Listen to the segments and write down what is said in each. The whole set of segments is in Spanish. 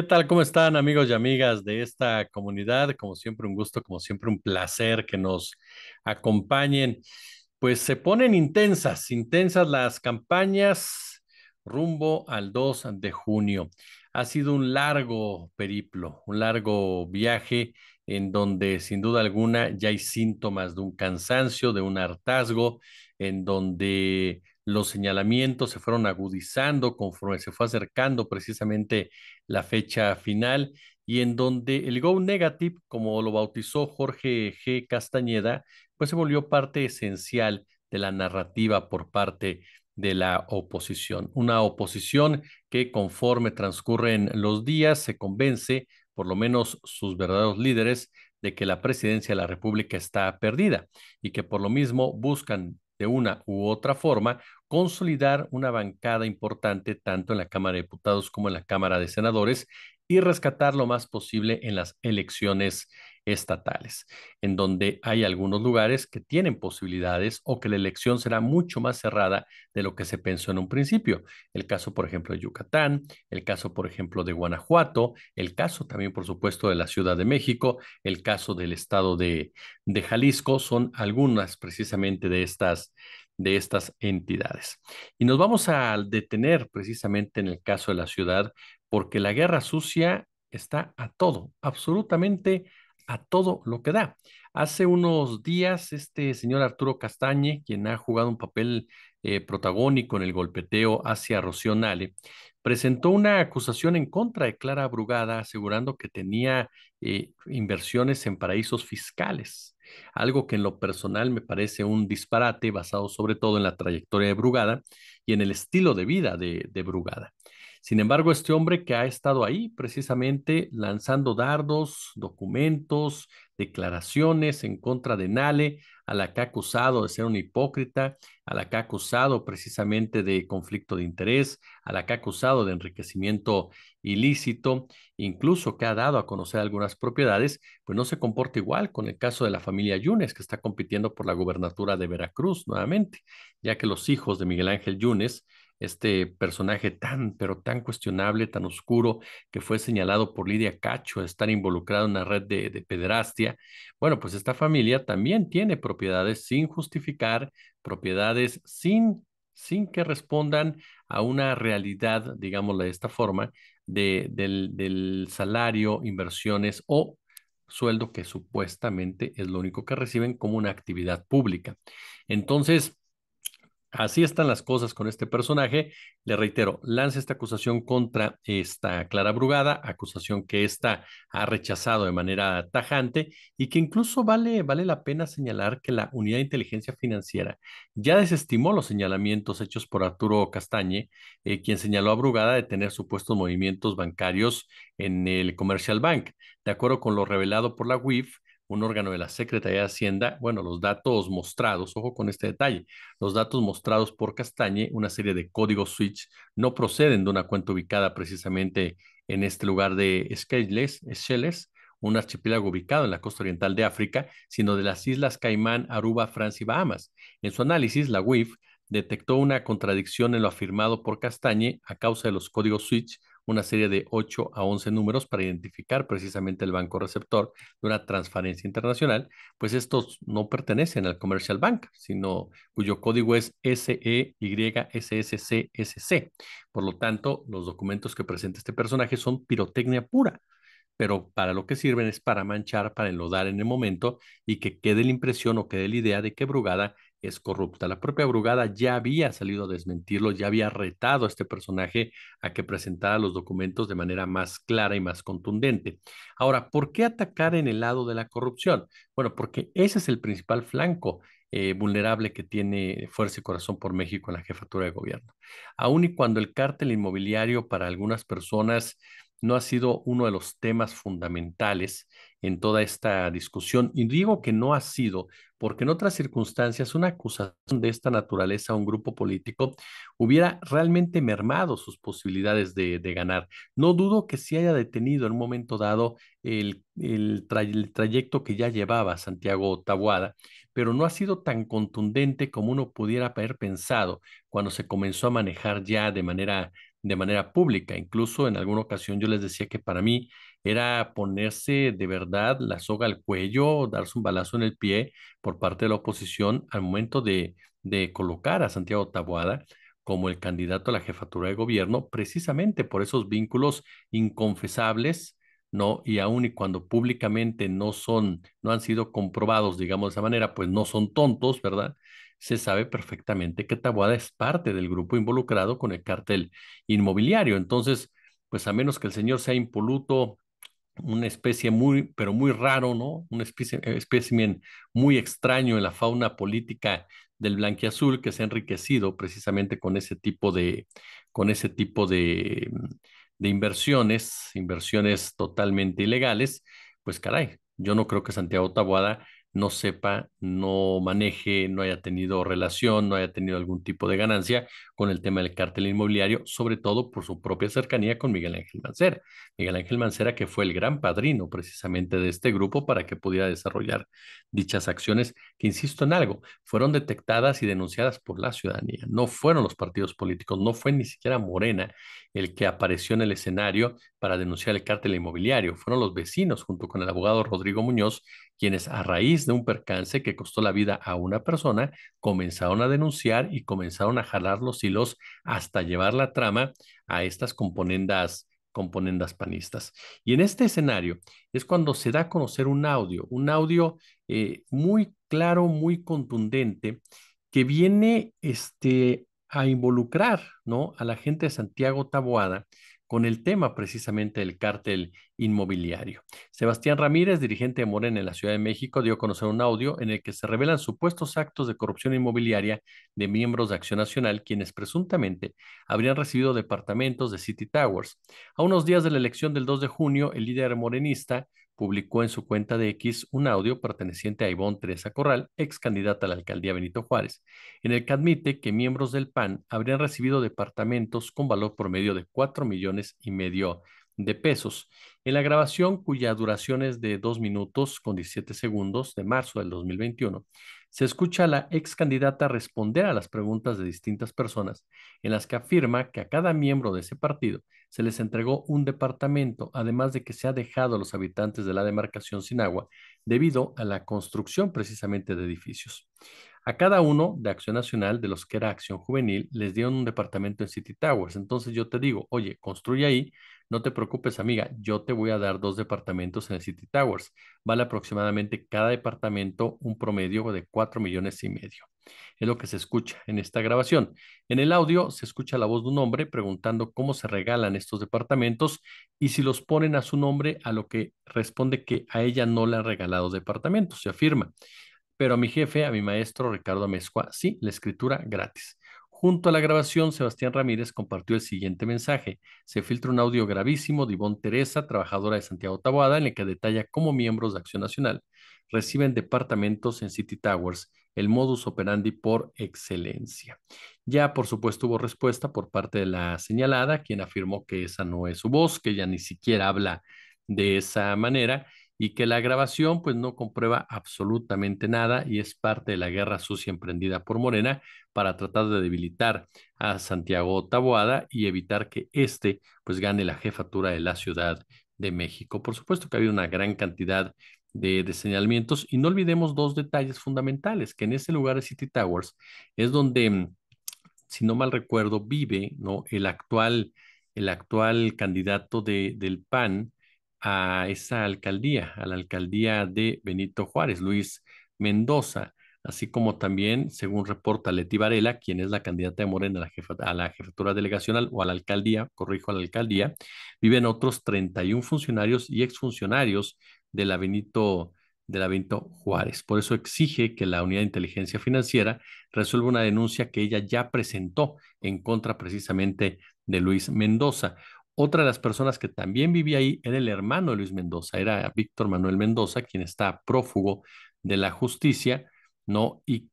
¿Qué tal? ¿Cómo están amigos y amigas de esta comunidad? Como siempre, un gusto, como siempre, un placer que nos acompañen. Pues se ponen intensas las campañas rumbo al 2 de junio. Ha sido un largo periplo, un largo viaje en donde sin duda alguna ya hay síntomas de un cansancio, de un hartazgo, en donde los señalamientos se fueron agudizando conforme se fue acercando precisamente la fecha final y en donde el Go Negative, como lo bautizó Jorge G. Castañeda, pues se volvió parte esencial de la narrativa por parte de la oposición. Una oposición que conforme transcurren los días se convence, por lo menos sus verdaderos líderes, de que la presidencia de la República está perdida y que por lo mismo buscan de una u otra forma consolidar una bancada importante tanto en la Cámara de Diputados como en la Cámara de Senadores y rescatar lo más posible en las elecciones estatales, en donde hay algunos lugares que tienen posibilidades o que la elección será mucho más cerrada de lo que se pensó en un principio. El caso, por ejemplo, de Yucatán, el caso, por ejemplo, de Guanajuato, el caso también, por supuesto, de la Ciudad de México, el caso del estado de Jalisco, son algunas precisamente de estas entidades. Y nos vamos a detener precisamente en el caso de la ciudad, porque la guerra sucia está a todo, absolutamente a todo lo que da. Hace unos días, este señor Arturo Castañe, quien ha jugado un papel protagónico en el golpeteo hacia Rocío Nale, presentó una acusación en contra de Clara Brugada, asegurando que tenía inversiones en paraísos fiscales, algo que en lo personal me parece un disparate basado sobre todo en la trayectoria de Brugada y en el estilo de vida de Brugada. Sin embargo, este hombre que ha estado ahí precisamente lanzando dardos, documentos, declaraciones en contra de Nale, a la que ha acusado de ser una hipócrita, a la que ha acusado precisamente de conflicto de interés, a la que ha acusado de enriquecimiento ilícito, incluso que ha dado a conocer algunas propiedades, pues no se comporta igual con el caso de la familia Yunes, que está compitiendo por la gubernatura de Veracruz nuevamente, ya que los hijos de Miguel Ángel Yunes, este personaje tan, pero tan cuestionable, tan oscuro, que fue señalado por Lidia Cacho de estar involucrado en una red de pederastia. Bueno, pues esta familia también tiene propiedades sin justificar, propiedades sin que respondan a una realidad, digámoslo de esta forma, del salario, inversiones o sueldo que supuestamente es lo único que reciben como una actividad pública. Entonces, así están las cosas con este personaje. Le reitero, lanza esta acusación contra esta Clara Brugada, acusación que ésta ha rechazado de manera tajante y que incluso vale la pena señalar que la Unidad de Inteligencia Financiera ya desestimó los señalamientos hechos por Arturo Castañe, quien señaló a Brugada de tener supuestos movimientos bancarios en el Commercial Bank. De acuerdo con lo revelado por la UIF, un órgano de la Secretaría de Hacienda, bueno, los datos mostrados, ojo con este detalle, los datos mostrados por Castañe, una serie de códigos switch, no proceden de una cuenta ubicada precisamente en este lugar de Seychelles, un archipiélago ubicado en la costa oriental de África, sino de las islas Caimán, Aruba, Francia y Bahamas. En su análisis, la UIF detectó una contradicción en lo afirmado por Castañe a causa de los códigos switch, una serie de 8 a 11 números para identificar precisamente el banco receptor de una transferencia internacional, pues estos no pertenecen al Commercial Bank, sino cuyo código es SEYSSCSC. Por lo tanto, los documentos que presenta este personaje son pirotecnia pura, pero para lo que sirven es para manchar, para enlodar en el momento y que quede la impresión o quede la idea de que Brugada es corrupta. La propia Brugada ya había salido a desmentirlo, ya había retado a este personaje a que presentara los documentos de manera más clara y más contundente. Ahora, ¿por qué atacar en el lado de la corrupción? Bueno, porque ese es el principal flanco vulnerable que tiene Fuerza y Corazón por México en la jefatura de gobierno. Aun y cuando el cártel inmobiliario para algunas personas no ha sido uno de los temas fundamentales en toda esta discusión. Y digo que no ha sido porque en otras circunstancias una acusación de esta naturaleza a un grupo político hubiera realmente mermado sus posibilidades de ganar. No dudo que se haya detenido en un momento dado el trayecto que ya llevaba Santiago Taboada, pero no ha sido tan contundente como uno pudiera haber pensado cuando se comenzó a manejar ya de manera de manera pública. Incluso en alguna ocasión yo les decía que para mí era ponerse de verdad la soga al cuello, darse un balazo en el pie por parte de la oposición al momento de colocar a Santiago Taboada como el candidato a la jefatura de gobierno, precisamente por esos vínculos inconfesables, ¿no? Y aun y cuando públicamente no han sido comprobados, digamos de esa manera, pues no son tontos, ¿verdad? Se sabe perfectamente que Taboada es parte del grupo involucrado con el cártel inmobiliario. Entonces, pues a menos que el señor sea impoluto, una especie muy, pero muy raro, ¿no? Un espécimen muy extraño en la fauna política del blanquiazul que se ha enriquecido precisamente con ese tipo de inversiones totalmente ilegales, pues caray, yo no creo que Santiago Taboada no sepa, no maneje, no haya tenido relación, no haya tenido algún tipo de ganancia con el tema del cártel inmobiliario, sobre todo por su propia cercanía con Miguel Ángel Mancera. Miguel Ángel Mancera, que fue el gran padrino precisamente de este grupo para que pudiera desarrollar dichas acciones, que insisto en algo, fueron detectadas y denunciadas por la ciudadanía, no fueron los partidos políticos, no fue ni siquiera Morena el que apareció en el escenario para denunciar el cártel inmobiliario, fueron los vecinos junto con el abogado Rodrigo Muñoz quienes a raíz de un percance que costó la vida a una persona, comenzaron a denunciar y comenzaron a jalar los hilos hasta llevar la trama a estas componendas panistas. Y en este escenario es cuando se da a conocer un audio muy claro, muy contundente, que viene a involucrar, ¿no? A la gente de Santiago Taboada con el tema precisamente del cártel inmobiliario. Sebastián Ramírez, dirigente de Morena en la Ciudad de México, dio a conocer un audio en el que se revelan supuestos actos de corrupción inmobiliaria de miembros de Acción Nacional, quienes presuntamente habrían recibido departamentos de City Towers. A unos días de la elección del 2 de junio, el líder morenista publicó en su cuenta de X un audio perteneciente a Ivonne Teresa Corral, ex candidata a la alcaldía Benito Juárez, en el que admite que miembros del PAN habrían recibido departamentos con valor promedio de 4,5 millones de pesos. En la grabación, cuya duración es de 2 minutos con 17 segundos de marzo del 2021, se escucha a la ex candidata responder a las preguntas de distintas personas en las que afirma que a cada miembro de ese partido se les entregó un departamento, además de que se ha dejado a los habitantes de la demarcación sin agua debido a la construcción precisamente de edificios. A cada uno de Acción Nacional, de los que era Acción Juvenil, les dieron un departamento en City Towers. Entonces yo te digo, oye, construye ahí, no te preocupes, amiga, yo te voy a dar 2 departamentos en el City Towers. Vale aproximadamente cada departamento un promedio de 4,5 millones. Es lo que se escucha en esta grabación. En el audio se escucha la voz de un hombre preguntando cómo se regalan estos departamentos y si los ponen a su nombre, a lo que responde que a ella no le han regalado departamentos, se afirma. Pero a mi jefe, a mi maestro Ricardo Amezcua, sí, la escritura gratis. Junto a la grabación, Sebastián Ramírez compartió el siguiente mensaje. Se filtra un audio gravísimo de Ivonne Teresa, trabajadora de Santiago Taboada, en el que detalla cómo miembros de Acción Nacional reciben departamentos en City Towers, el modus operandi por excelencia. Ya, por supuesto, hubo respuesta por parte de la señalada, quien afirmó que esa no es su voz, que ella ni siquiera habla de esa manera y que la grabación pues no comprueba absolutamente nada y es parte de la guerra sucia emprendida por Morena para tratar de debilitar a Santiago Taboada y evitar que éste pues gane la jefatura de la Ciudad de México. Por supuesto que ha habido una gran cantidad de señalamientos y no olvidemos dos detalles fundamentales, que en ese lugar de City Towers es donde si no mal recuerdo, vive, ¿no? El actual candidato del PAN a esa alcaldía, a la alcaldía de Benito Juárez, Luis Mendoza, así como también, según reporta Leti Varela, quien es la candidata de Morena a la jefatura delegacional o a la alcaldía, corrijo, a la alcaldía, viven otros 31 funcionarios y exfuncionarios de la Benito, de la Benito Juárez. Por eso exige que la Unidad de Inteligencia Financiera resuelve una denuncia que ella ya presentó en contra precisamente de Luis Mendoza. Otra de las personas que también vivía ahí era el hermano de Luis Mendoza, era Víctor Manuel Mendoza, quien está prófugo de la justicia, ¿no? Y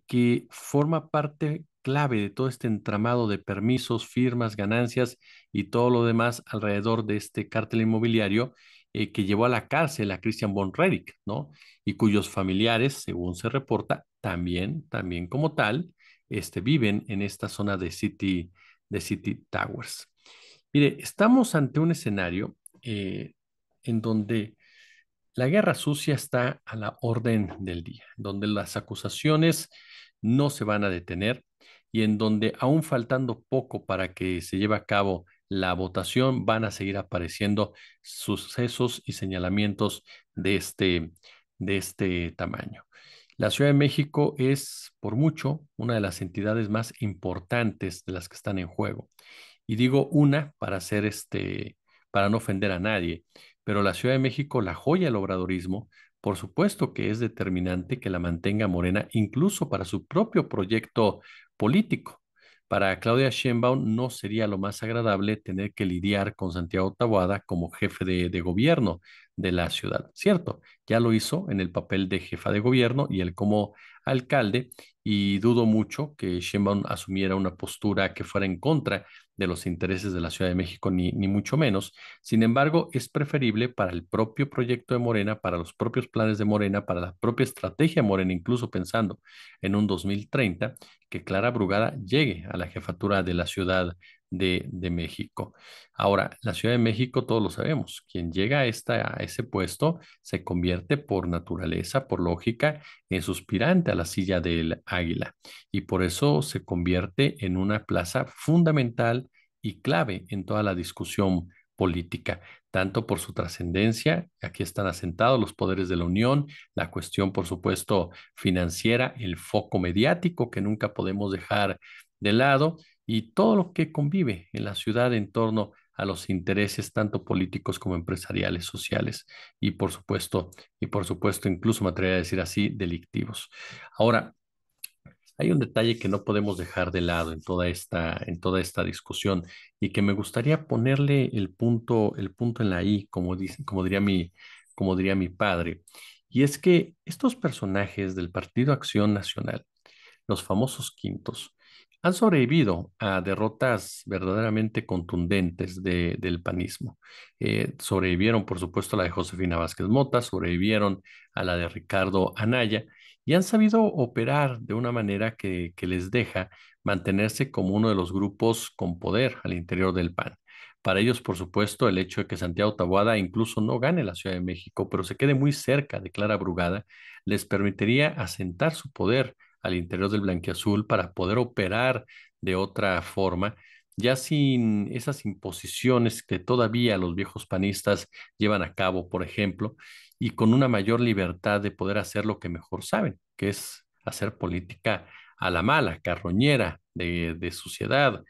que forma parte clave de todo este entramado de permisos, firmas, ganancias y todo lo demás alrededor de este cártel inmobiliario que llevó a la cárcel a Christian von Rerich, ¿no? Y cuyos familiares, según se reporta, también como tal, viven en esta zona de City Towers. Mire, estamos ante un escenario en donde la guerra sucia está a la orden del día, donde las acusaciones no se van a detener y en donde aún faltando poco para que se lleve a cabo la votación, van a seguir apareciendo sucesos y señalamientos de de este tamaño. La Ciudad de México es, por mucho, una de las entidades más importantes de las que están en juego. Y digo una para hacer para no ofender a nadie, pero la Ciudad de México, la joya del obradorismo, por supuesto que es determinante que la mantenga Morena, incluso para su propio proyecto político. Para Claudia Sheinbaum no sería lo más agradable tener que lidiar con Santiago Taboada como jefe de gobierno de la ciudad, ¿cierto? Ya lo hizo en el papel de jefa de gobierno y él como alcalde, y dudo mucho que Sheinbaum asumiera una postura que fuera en contra de los intereses de la Ciudad de México, ni mucho menos. Sin embargo, es preferible para el propio proyecto de Morena, para los propios planes de Morena, para la propia estrategia de Morena, incluso pensando en un 2030, que Clara Brugada llegue a la jefatura de la Ciudad de México. Ahora, la Ciudad de México, todos lo sabemos, quien llega a ese puesto se convierte por naturaleza, por lógica, en suspirante a la silla del águila y por eso se convierte en una plaza fundamental y clave en toda la discusión política, tanto por su trascendencia, aquí están asentados los poderes de la Unión, la cuestión, por supuesto, financiera, el foco mediático que nunca podemos dejar de lado y todo lo que convive en la ciudad en torno a los intereses tanto políticos como empresariales, sociales y por supuesto, incluso me atrevería a decir así, delictivos. Ahora, hay un detalle que no podemos dejar de lado en toda esta discusión y que me gustaría ponerle el punto en la I, como diría mi padre. Y es que estos personajes del Partido Acción Nacional, los famosos quintos, han sobrevivido a derrotas verdaderamente contundentes del panismo. Sobrevivieron, por supuesto, a la de Josefina Vázquez Mota, sobrevivieron a la de Ricardo Anaya y han sabido operar de una manera que les deja mantenerse como uno de los grupos con poder al interior del PAN. Para ellos, por supuesto, el hecho de que Santiago Taboada incluso no gane la Ciudad de México, pero se quede muy cerca de Clara Brugada, les permitiría asentar su poder al interior del blanquiazul para poder operar de otra forma, ya sin esas imposiciones que todavía los viejos panistas llevan a cabo, por ejemplo, y con una mayor libertad de poder hacer lo que mejor saben, que es hacer política a la mala, carroñera, de suciedad,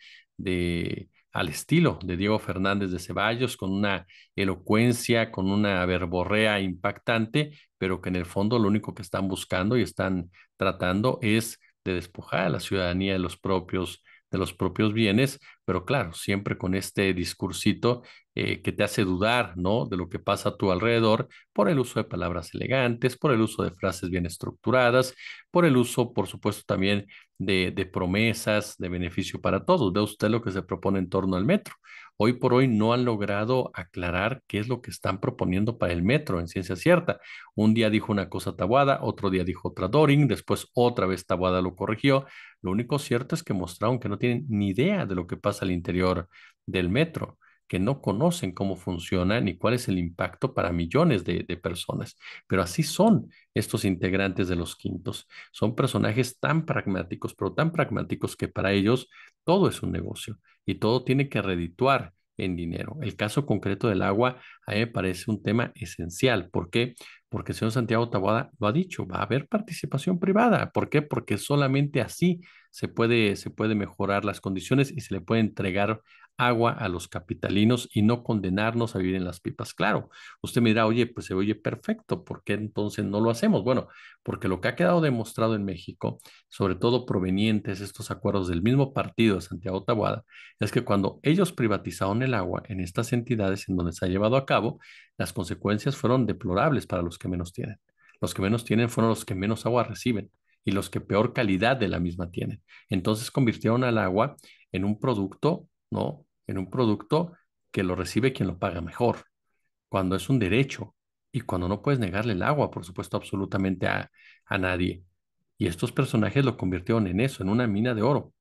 al estilo de Diego Fernández de Ceballos, con una elocuencia, con una verborrea impactante, pero que en el fondo lo único que están buscando y están tratando es de despojar a la ciudadanía de los propios bienes, pero claro, siempre con este discursito que te hace dudar, ¿no? De lo que pasa a tu alrededor por el uso de palabras elegantes, por el uso de frases bien estructuradas, por el uso, por supuesto, también de promesas de beneficio para todos. Ve usted lo que se propone en torno al metro. Hoy por hoy no han logrado aclarar qué es lo que están proponiendo para el metro en ciencia cierta. Un día dijo una cosa Taboada, otro día dijo otra Doring, después otra vez Taboada lo corrigió. Lo único cierto es que mostraron que no tienen ni idea de lo que pasa al interior del metro, que no conocen cómo funciona ni cuál es el impacto para millones de personas. Pero así son estos integrantes de los quintos. Son personajes tan pragmáticos, pero tan pragmáticos que para ellos todo es un negocio y todo tiene que redituar en dinero. El caso concreto del agua a mí me parece un tema esencial. ¿Por qué? Porque el señor Santiago Taboada lo ha dicho, va a haber participación privada. ¿Por qué? Porque solamente así se puede mejorar las condiciones y se le puede entregar agua a los capitalinos y no condenarnos a vivir en las pipas. Claro, usted me dirá, oye, pues se oye perfecto, ¿por qué entonces no lo hacemos? Bueno, porque lo que ha quedado demostrado en México, sobre todo provenientes estos acuerdos del mismo partido de Santiago Taboada, es que cuando ellos privatizaron el agua en estas entidades en donde se ha llevado a cabo, las consecuencias fueron deplorables para los que menos tienen. Los que menos tienen fueron los que menos agua reciben y los que peor calidad de la misma tienen. Entonces convirtieron al agua en un producto, ¿no? En un producto que lo recibe quien lo paga mejor, cuando es un derecho y cuando no puedes negarle el agua, por supuesto, absolutamente a nadie. Y estos personajes lo convirtieron en eso, en una mina de oro,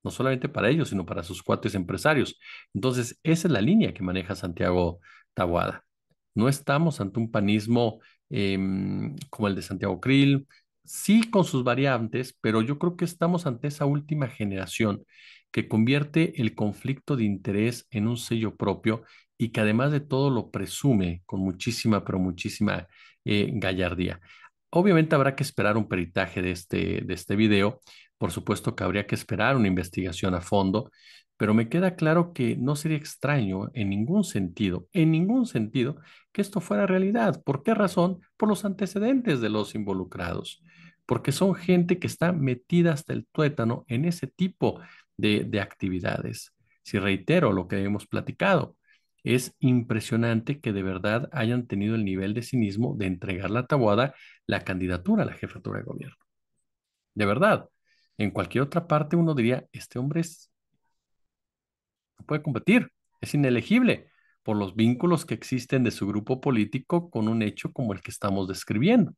no solamente para ellos, sino para sus cuates empresarios. Entonces, esa es la línea que maneja Santiago Taboada. No estamos ante un panismo como el de Santiago Krill, sí con sus variantes, pero yo creo que estamos ante esa última generación que convierte el conflicto de interés en un sello propio y que además de todo lo presume con muchísima, pero muchísima gallardía. Obviamente habrá que esperar un peritaje de este video. Por supuesto que habría que esperar una investigación a fondo, pero me queda claro que no sería extraño en ningún sentido, que esto fuera realidad. ¿Por qué razón? Por los antecedentes de los involucrados, porque son gente que está metida hasta el tuétano en ese tipo de actividades. Si reitero lo que hemos platicado, es impresionante que de verdad hayan tenido el nivel de cinismo de entregar la tabuada la candidatura a la jefatura de gobierno. De verdad, en cualquier otra parte uno diría, este hombre no puede competir, es inelegible por los vínculos que existen de su grupo político con un hecho como el que estamos describiendo.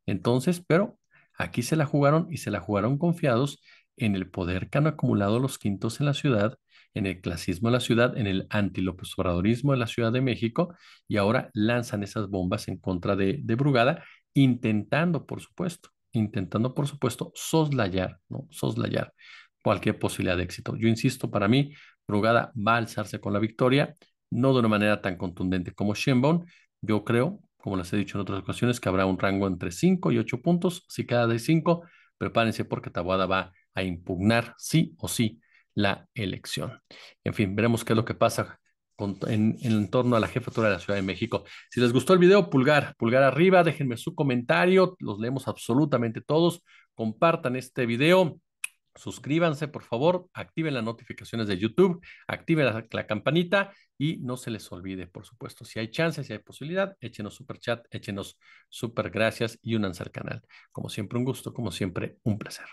Entonces, pero aquí se la jugaron y se la jugaron confiados en el poder que han acumulado los quintos en la ciudad, en el clasismo de la ciudad, en el anti-López Obradorismo de la Ciudad de México, y ahora lanzan esas bombas en contra de Brugada, intentando, por supuesto, soslayar, ¿no? Soslayar cualquier posibilidad de éxito. Yo insisto, para mí, Brugada va a alzarse con la victoria, no de una manera tan contundente como Sheinbaum. Yo creo, como les he dicho en otras ocasiones, que habrá un rango entre 5 y 8 puntos. Si cada de 5, prepárense porque Taboada va a impugnar sí o sí la elección. En fin, veremos qué es lo que pasa en torno a la jefatura de la Ciudad de México. Si les gustó el video, pulgar arriba, déjenme su comentario, los leemos absolutamente todos. Compartan este video. Suscríbanse, por favor, activen las notificaciones de YouTube, activen la campanita y no se les olvide, por supuesto, si hay chance, si hay posibilidad, échenos super chat, échenos super gracias y únanse al canal. Como siempre, un gusto, como siempre, un placer.